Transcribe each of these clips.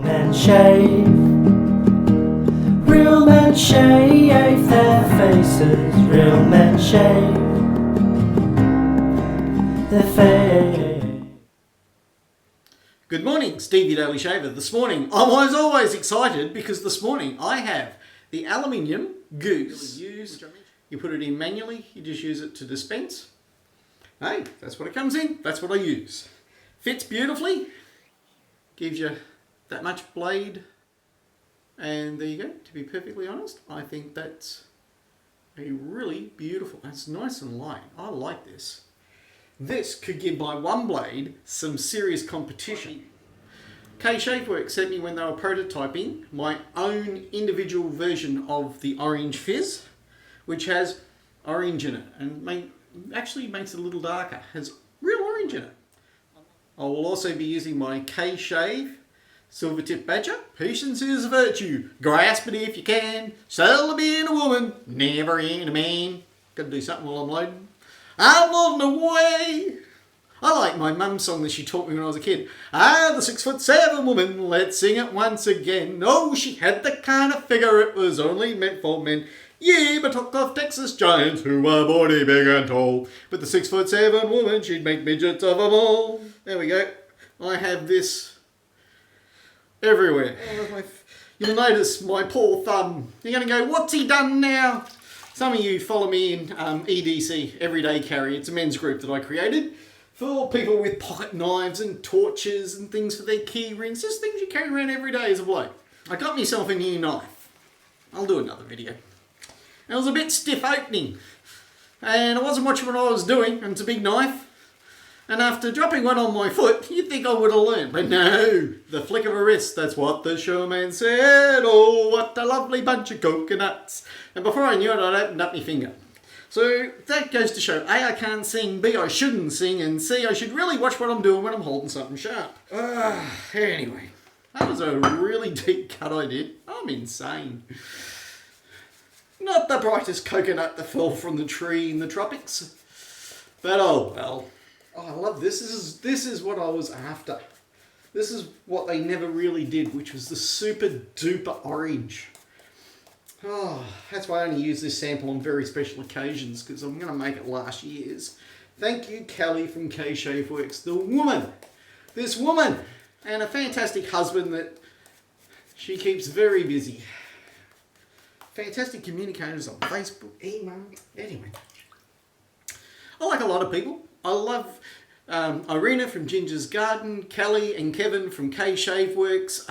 men shave. Real men shave their faces. Real men shave their face. Good morning, Stevie Daily Shaver. This morning I was always excited because this morning I have the Aluminium Goose. You put it in manually, you just use it to dispense. Hey, that's what it comes in, that's what I use. Fits beautifully, gives you that much blade, and there you go. To be perfectly honest, I think that's a really beautiful, that's nice and light. I like this. This could give my one blade some serious competition. K-Shapeworks sent me, when they were prototyping, my own individual version of the Orange Fizz, which has orange in it, and actually makes it a little darker, has real orange in it. I will also be using my K-Shave Silver Tip Badger. Patience is a virtue, grasp it if you can, seldom in a woman, never in a man. Gotta do something while I'm loading. I'm loading away. I like my mum's song that she taught me when I was a kid. The 6'7" woman, let's sing it once again. Oh, she had the kind of figure it was only meant for men. Yeah, but talk of Texas giants who were body big and tall. But the 6'7" woman, she'd make midgets of them all. There we go. I have this everywhere. You'll notice my poor thumb. You're going to go, what's he done now? Some of you follow me in EDC, Everyday Carry. It's a men's group that I created for people with pocket knives and torches and things for their key rings. Just things you carry around every day as a bloke. I got myself a new knife. I'll do another video. It was a bit stiff opening, and I wasn't watching what I was doing, and it's a big knife. And after dropping one on my foot, you'd think I would have learned, but no, the flick of a wrist, that's what the showman said. Oh, what a lovely bunch of coconuts. And before I knew it, I'd opened up my finger. So that goes to show, A, I can't sing, B, I shouldn't sing, and C, I should really watch what I'm doing when I'm holding something sharp. Anyway, that was a really deep cut I did. I'm insane. Not the brightest coconut that fell from the tree in the tropics. But oh well. Oh, I love this. This is what I was after. This is what they never really did, which was the super duper orange. Oh, that's why I only use this sample on very special occasions, because I'm going to make it last year's. Thank you, Kelly from K-Shapeworks. The woman. This woman. And a fantastic husband that she keeps very busy. Fantastic communicators on Facebook, email, anyway. I like a lot of people. I love Irina from Ginger's Garden, Kelly and Kevin from K-Shapeworks,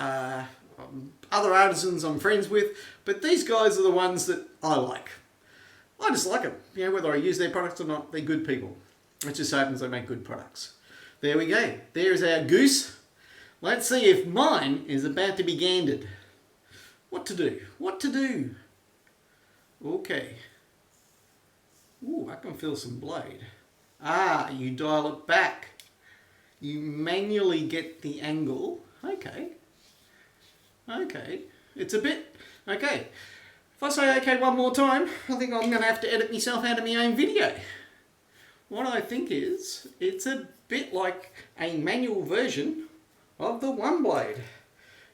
other artisans I'm friends with, but these guys are the ones that I like. I just like them. You know, whether I use their products or not, they're good people. It just happens they make good products. There we go. There's our goose. Let's see if mine is about to be gandered. What to do? What to do? Okay. Ooh, I can feel some blade. You dial it back. You manually get the angle. Okay. Okay. It's a bit... Okay. If I say okay one more time, I think I'm going to have to edit myself out of my own video. What I think is, it's a bit like a manual version of the one blade.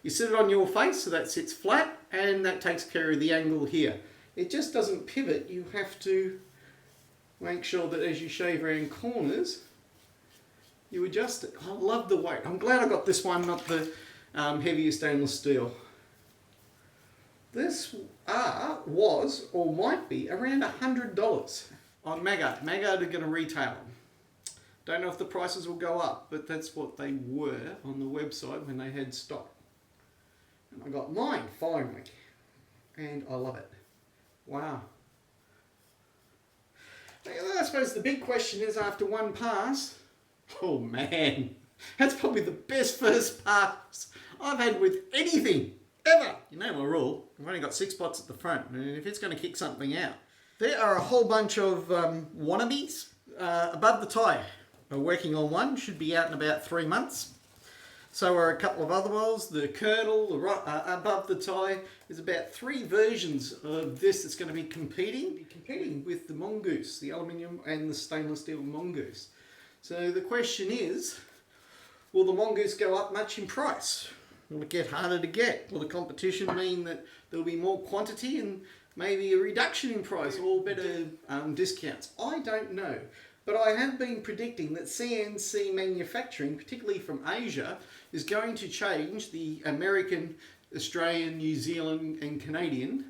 You sit it on your face so that sits flat, and that takes care of the angle here. It just doesn't pivot. You have to make sure that as you shave around corners, you adjust it. I love the weight. I'm glad I got this one, not the heavier stainless steel. This was, or might be, around $100 on Magard. Magard are going to retail them. Don't know if the prices will go up, but that's what they were on the website when they had stock. And I got mine, finally. And I love it. Wow. I suppose the big question is, after one pass, oh man, that's probably the best first pass I've had with anything, ever. You know my rule, I've only got 6 spots at the front, and if it's going to kick something out. There are a whole bunch of wannabes above the tie. We're working on one, should be out in about 3 months. So are a couple of other ones. The Colonel, above the tie, there's about 3 versions of this that's going to be competing with the Mongoose, the aluminium and the stainless steel Mongoose. So the question is, will the Mongoose go up much in price? Will it get harder to get? Will the competition mean that there'll be more quantity and maybe a reduction in price or better discounts? I don't know. But I have been predicting that CNC manufacturing, particularly from Asia, is going to change the American, Australian, New Zealand and Canadian,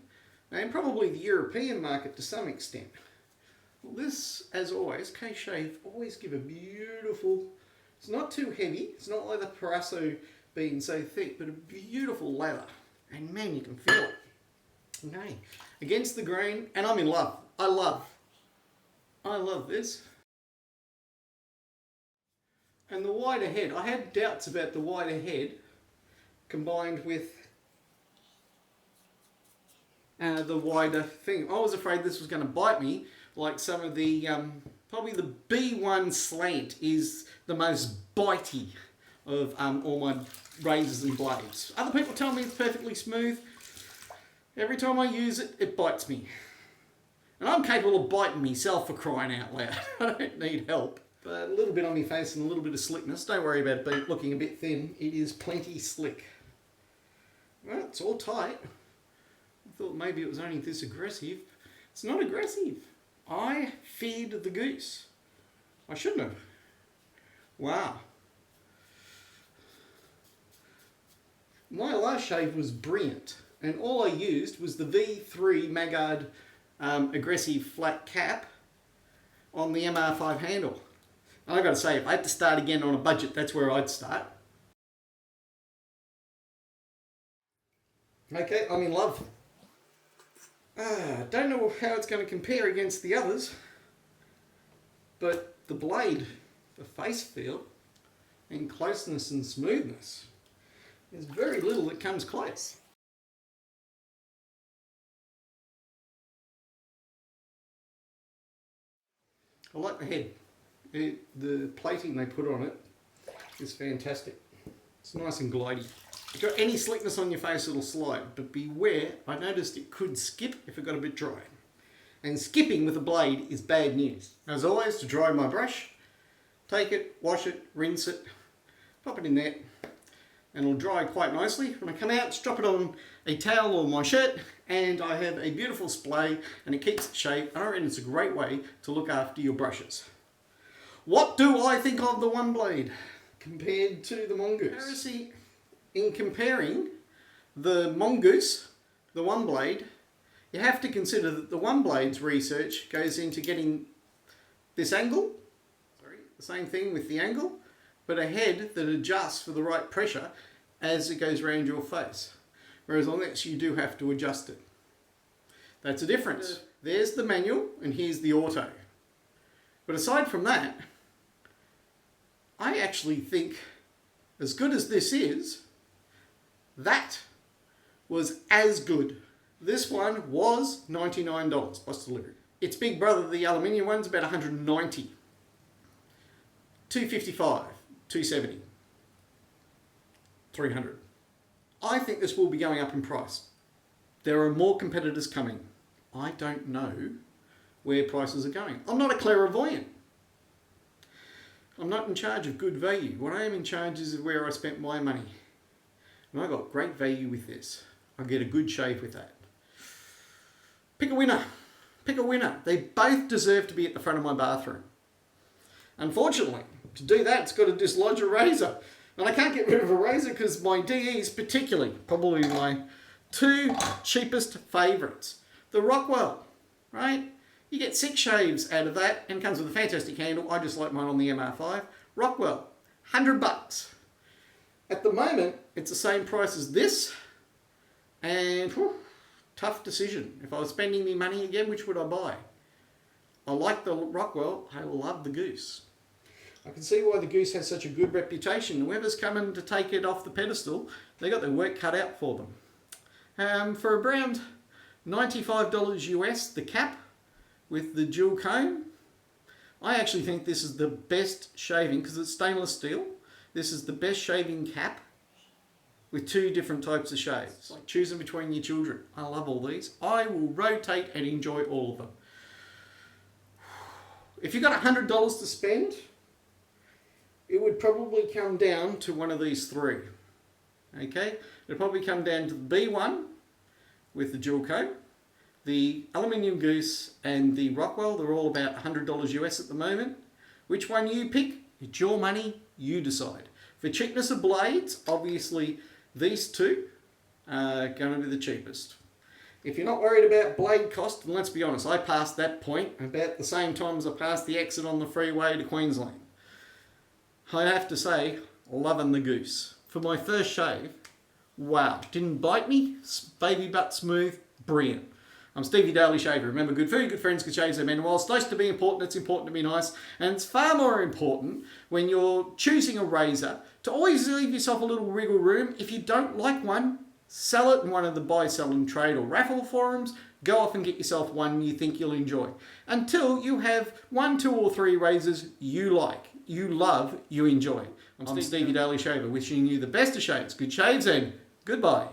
and probably the European market to some extent. Well, this, as always, K-Shave always give a beautiful, it's not too heavy, it's not like the Parasso being so thick, but a beautiful lather. And man, you can feel it. Okay, against the grain, and I'm in love. I love this. And the wider head, I had doubts about the wider head combined with the wider thing. I was afraid this was going to bite me, like some of the, probably the B1 slant is the most bitey of all my razors and blades. Other people tell me it's perfectly smooth. Every time I use it, it bites me. And I'm capable of biting myself, for crying out loud. I don't need help. But a little bit on my face and a little bit of slickness. Don't worry about it looking a bit thin. It is plenty slick. Well, it's all tight. I thought maybe it was only this aggressive. It's not aggressive. I feared the goose. I shouldn't have. Wow. My last shave was brilliant. And all I used was the V3 Magard aggressive flat cap on the MR5 handle. And I've got to say, if I had to start again on a budget, that's where I'd start. Okay, I'm in love. Don't know how it's going to compare against the others, but the blade, the face feel, and closeness and smoothness, there's very little that comes close. I like the head. The plating they put on it is fantastic. It's nice and glidey. If you've got any slickness on your face, it'll slide. But beware, I noticed it could skip if it got a bit dry. And skipping with a blade is bad news. As always, to dry my brush, take it, wash it, rinse it, pop it in there, and it'll dry quite nicely. When I come out, just drop it on a towel or my shirt, and I have a beautiful splay, and it keeps its shape. And I reckon it's a great way to look after your brushes. What do I think of the One Blade compared to the Mongoose? In comparing the Mongoose, the One Blade, you have to consider that the One Blade's research goes into getting this angle, the same thing with the angle, but a head that adjusts for the right pressure as it goes around your face. Whereas on this, you do have to adjust it. That's a difference. There's the manual and here's the auto. But aside from that, I actually think, as good as this is, that was as good. This one was $99 plus delivery. Its big brother, the aluminium one's about $190. $255, $270, $300. I think this will be going up in price. There are more competitors coming. I don't know where prices are going. I'm not a clairvoyant. I'm not in charge of good value. What I am in charge is of where I spent my money. And I got great value with this. I get a good shave with that. Pick a winner. Pick a winner. They both deserve to be at the front of my bathroom. Unfortunately, to do that, it's got to dislodge a razor. And I can't get rid of a razor because my DEs particularly, probably my two cheapest favourites. The Rockwell, right? You get 6 shaves out of that and it comes with a fantastic handle. I just like mine on the MR5. Rockwell, $100. At the moment, it's the same price as this. And tough decision. If I was spending me money again, which would I buy? I like the Rockwell. I love the Goose. I can see why the Goose has such a good reputation. Whoever's coming to take it off the pedestal, they got their work cut out for them. For around $95 US, the cap with the dual comb, I actually think this is the best shaving, because it's stainless steel. This is the best shaving cap with 2 different types of shaves. It's like choosing between your children. I love all these. I will rotate and enjoy all of them. If you've got $100 to spend, it would probably come down to one of these 3. Okay, it'll probably come down to the B1 with the dual coat, the Aluminium Goose and the Rockwell. They're all about $100 US at the moment. Which one you pick, it's your money, you decide. For cheapness of blades, obviously these two are going to be the cheapest. If you're not worried about blade cost, and let's be honest, I passed that point about the same time as I passed the exit on the freeway to Queensland. I have to say, loving the Goose. For my first shave, wow, didn't bite me, baby butt smooth, brilliant. I'm Stevie Daily Shaver. Remember, good food, good friends, good shaves, amen. While it's nice to be important, it's important to be nice. And it's far more important when you're choosing a razor to always leave yourself a little wriggle room. If you don't like one, sell it in one of the buy, sell and trade or raffle forums. Go off and get yourself one you think you'll enjoy. Until you have 1, 2 or 3 razors you like, you love, you enjoy. I'm Stevie Daily Shaver, wishing you the best of shaves, good shaves and goodbye.